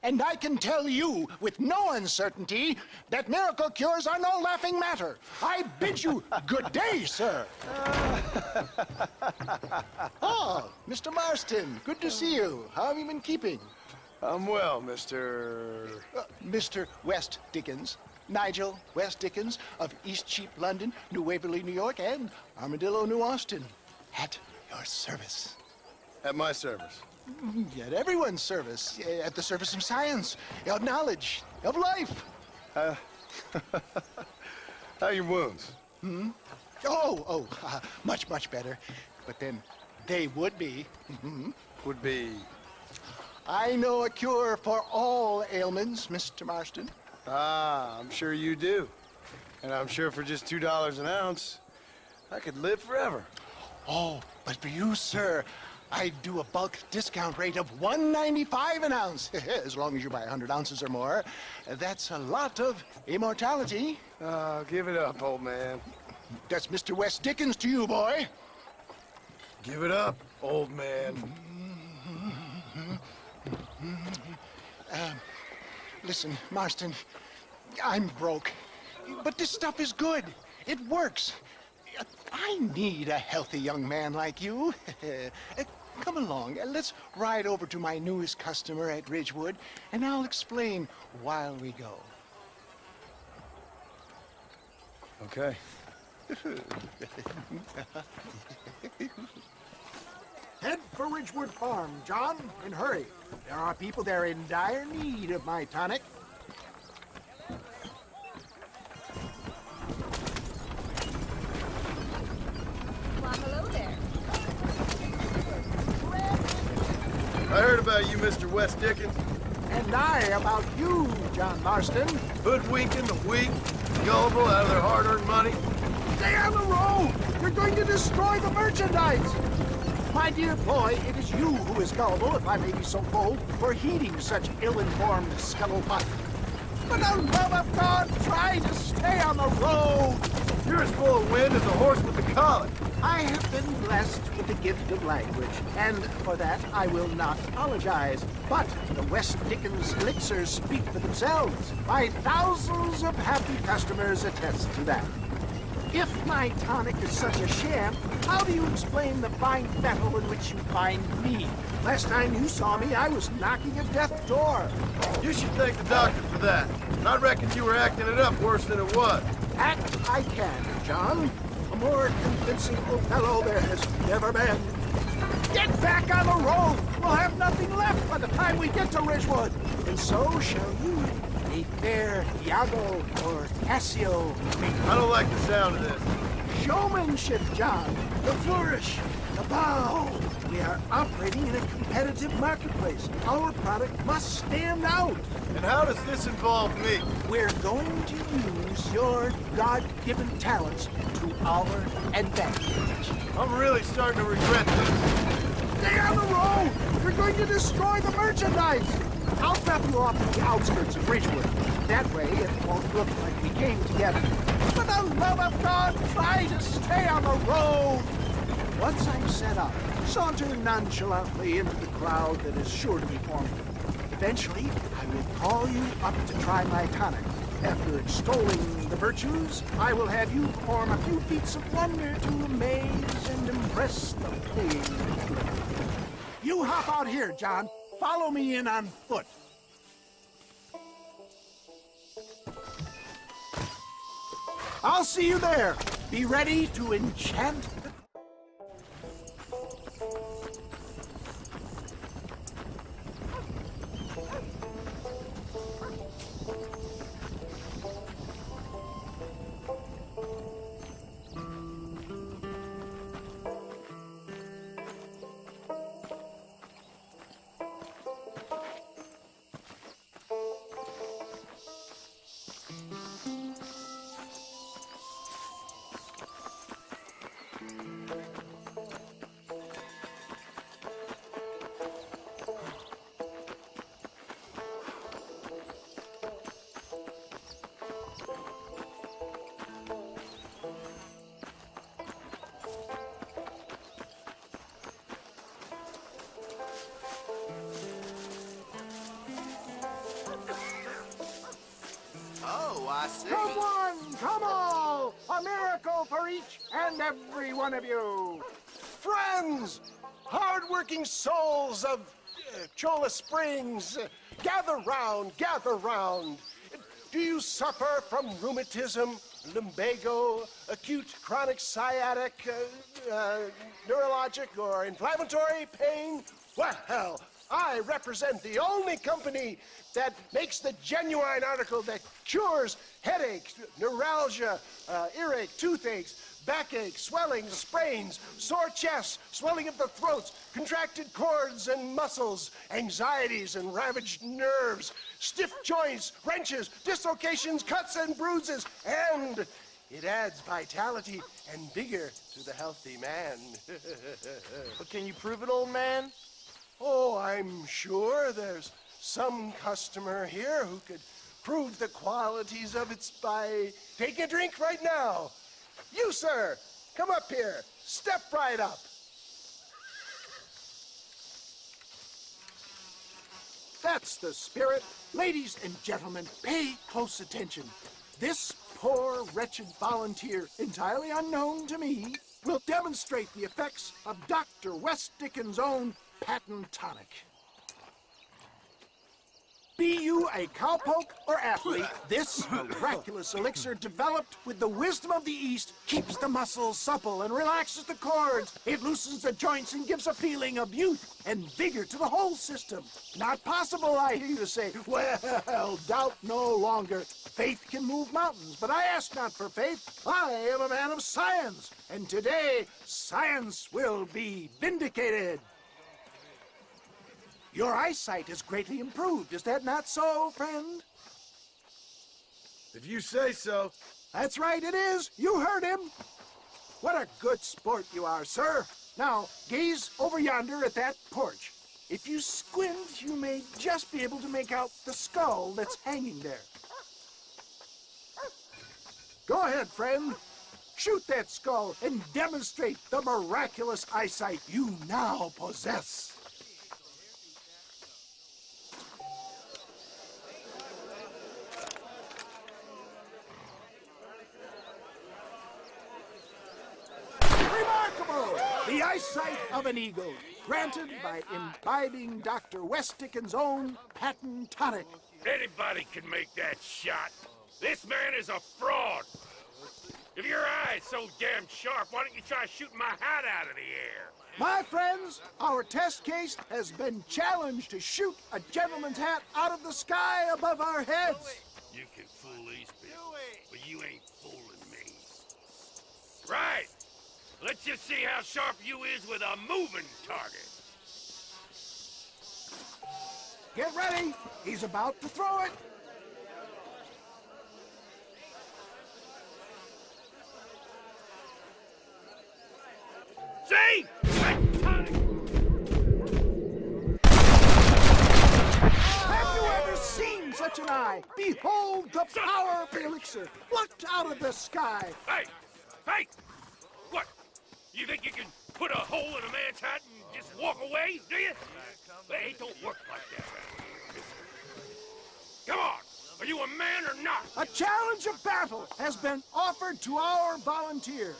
And I can tell you with no uncertainty that miracle cures are no laughing matter. I bid you good day, sir. Oh, Mr. Marston, good to see you. How have you been keeping? I'm well, Mr. Mr. West Dickens. Nigel West Dickens of Eastcheap, London, New Waverly, New York, and Armadillo, New Austin. At your service. At my service. At everyone's service. At the service of science, of knowledge, of life. How are your wounds? Much, much better. But then they would be. Would be... I know a cure for all ailments, Mr. Marston. Ah, I'm sure you do. And I'm sure for just $2 an ounce, I could live forever. Oh, but for you, sir, I do a bulk discount rate of $1.95 an ounce, as long as you buy 100 ounces or more. That's a lot of immortality. Give it up, old man. That's Mr. West Dickens to you, boy. Give it up, old man. Listen, Marston, I'm broke, but this stuff is good. It works. I need a healthy young man like you. Come along, let's ride over to my newest customer at Ridgewood, and I'll explain while we go. Okay. Head for Ridgewood Farm, John, and hurry. There are people there in dire need of my tonic. Well, hello there. I heard about you, Mr. West Dickens. And I about you, John Marston. Hoodwinking the weak, gullible out of their hard-earned money. Stay on the road! You're going to destroy the merchandise! My dear boy, it is you who is gullible, if I may be so bold, for heeding such ill-informed scuttlebutt. For the love of God, try to stay on the road! You're as full of wind as a horse with the colic. I have been blessed with the gift of language, and for that I will not apologize. But the West Dickens elixirs speak for themselves. My thousands of happy customers attest to that. If my tonic is such a sham, how do you explain the fine battle in which you find me? Last time you saw me, I was knocking at death's door. You should thank the doctor for that. I reckon you were acting it up worse than it was. Act I can, John. A more convincing Othello there has never been. Get back on the road! We'll have nothing left by the time we get to Ridgewood. And so shall you, a fair Iago or Cassio. I don't like the sound of this. Showmanship, John. The flourish, the bow. We are operating in a competitive marketplace. Our product must stand out. And how does this involve me? We're going to use your God-given talents to our advantage. I'm really starting to regret this. Stay on the road! We're going to destroy the merchandise! I'll drop you off at the outskirts of Ridgewood. That way, it won't look like we came together. For the love of God, try to stay on the road! Once I'm set up, saunter nonchalantly into the crowd that is sure to be forming. Eventually, I will call you up to try my tonic. After extolling the virtues, I will have you perform a few feats of wonder to amaze and impress the playing public. You hop out here, John. Follow me in on foot. I'll see you there. Be ready to enchant the... and every one of you. Friends, hard-working souls of Cholla Springs, gather round, gather round. Do you suffer from rheumatism, lumbago, acute chronic sciatic, neurologic or inflammatory pain? Well, I represent the only company that makes the genuine article that cures headaches, neuralgia, earache, toothaches, backache, swelling, sprains, sore chests, swelling of the throats, contracted cords and muscles, anxieties and ravaged nerves, stiff joints, wrenches, dislocations, cuts and bruises, and it adds vitality and vigor to the healthy man. But can you prove it, old man? Oh, I'm sure there's some customer here who could prove the qualities of it by taking a drink right now. You, sir, come up here. Step right up. That's the spirit. Ladies and gentlemen, pay close attention. This poor, wretched volunteer, entirely unknown to me, will demonstrate the effects of Dr. West Dickens' own patent tonic. Be you a cowpoke or athlete, this miraculous elixir developed with the wisdom of the East keeps the muscles supple and relaxes the cords. It loosens the joints and gives a feeling of youth and vigor to the whole system. Not possible, I hear you say. Well, doubt no longer. Faith can move mountains, but I ask not for faith. I am a man of science, and today science will be vindicated. Your eyesight has greatly improved. Is that not so, friend? If you say so. That's right, it is. You heard him. What a good sport you are, sir. Now, gaze over yonder at that porch. If you squint, you may just be able to make out the skull that's hanging there. Go ahead, friend. Shoot that skull and demonstrate the miraculous eyesight you now possess. The eyesight of an eagle, granted by imbibing Dr. West Dickens' own patent tonic. Anybody can make that shot. This man is a fraud. If your eye's so damn sharp, why don't you try shooting my hat out of the air? My friends, our test case has been challenged to shoot a gentleman's hat out of the sky above our heads. You can fool these people, but you ain't fooling me. Right. Let's just see how sharp you is with a moving target. Get ready. He's about to throw it. See? Have you ever seen such an eye? Behold the power of the elixir, plucked out of the sky. Hey! Hey! What? You think you can put a hole in a man's hat and just walk away, do you? Hey, it don't work like that. Come on! Are you a man or not? A challenge of battle has been offered to our volunteer.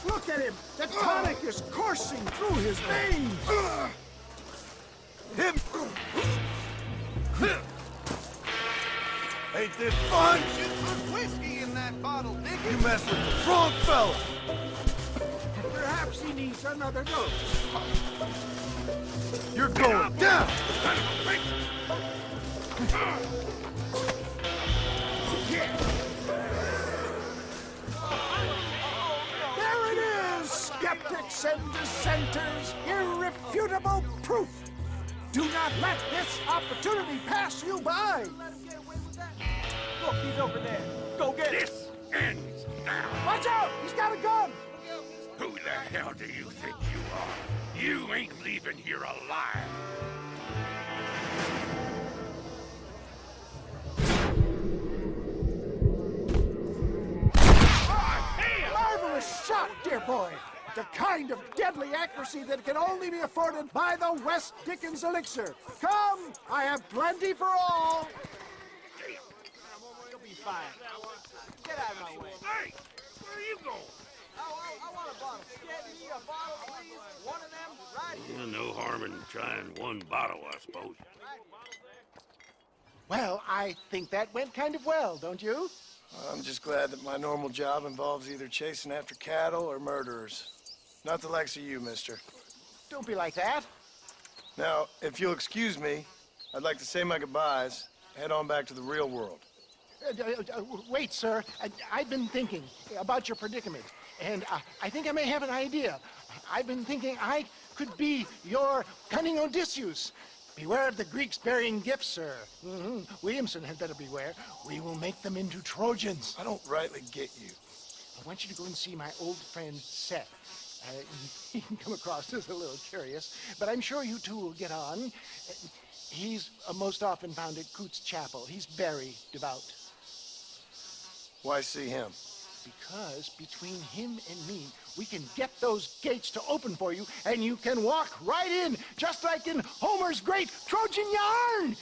Look at him! The tonic is coursing through his veins! Ain't this fun? You put whiskey in that bottle, Dickens. You mess with the wrong fella. Perhaps he needs another dose. You're going down. There it is, skeptics and dissenters, irrefutable proof. Do not let this opportunity pass you by. Look, he's over there. Go get it. This ends now. Watch out, he's got a gun. Who the hell do you think you are? You ain't leaving here alive. Marvelous shot, dear boy. The kind of deadly accuracy that can only be afforded by the West Dickens elixir. Come, I have plenty for all. You'll be fine. Get out of my way. Hey, where are you going? I no harm in trying one bottle, I suppose. Well, I think that went kind of well, don't you? I'm just glad that my normal job involves either chasing after cattle or murderers. Not the likes of you, mister. Don't be like that. Now, if you'll excuse me, I'd like to say my goodbyes, head on back to the real world. Wait, sir. I've been thinking about your predicament, and I think I may have an idea. I've been thinking I could be your cunning Odysseus. Beware of the Greeks burying gifts, sir. Williamson had better beware. We will make them into Trojans. I don't rightly get you. I want you to go and see my old friend Seth. He can come across as a little curious, but I'm sure you two will get on. He's most often found at Coots Chapel. He's very devout. Why see him? Because between him and me, we can get those gates to open for you, and you can walk right in, just like in Homer's great Trojan yarn!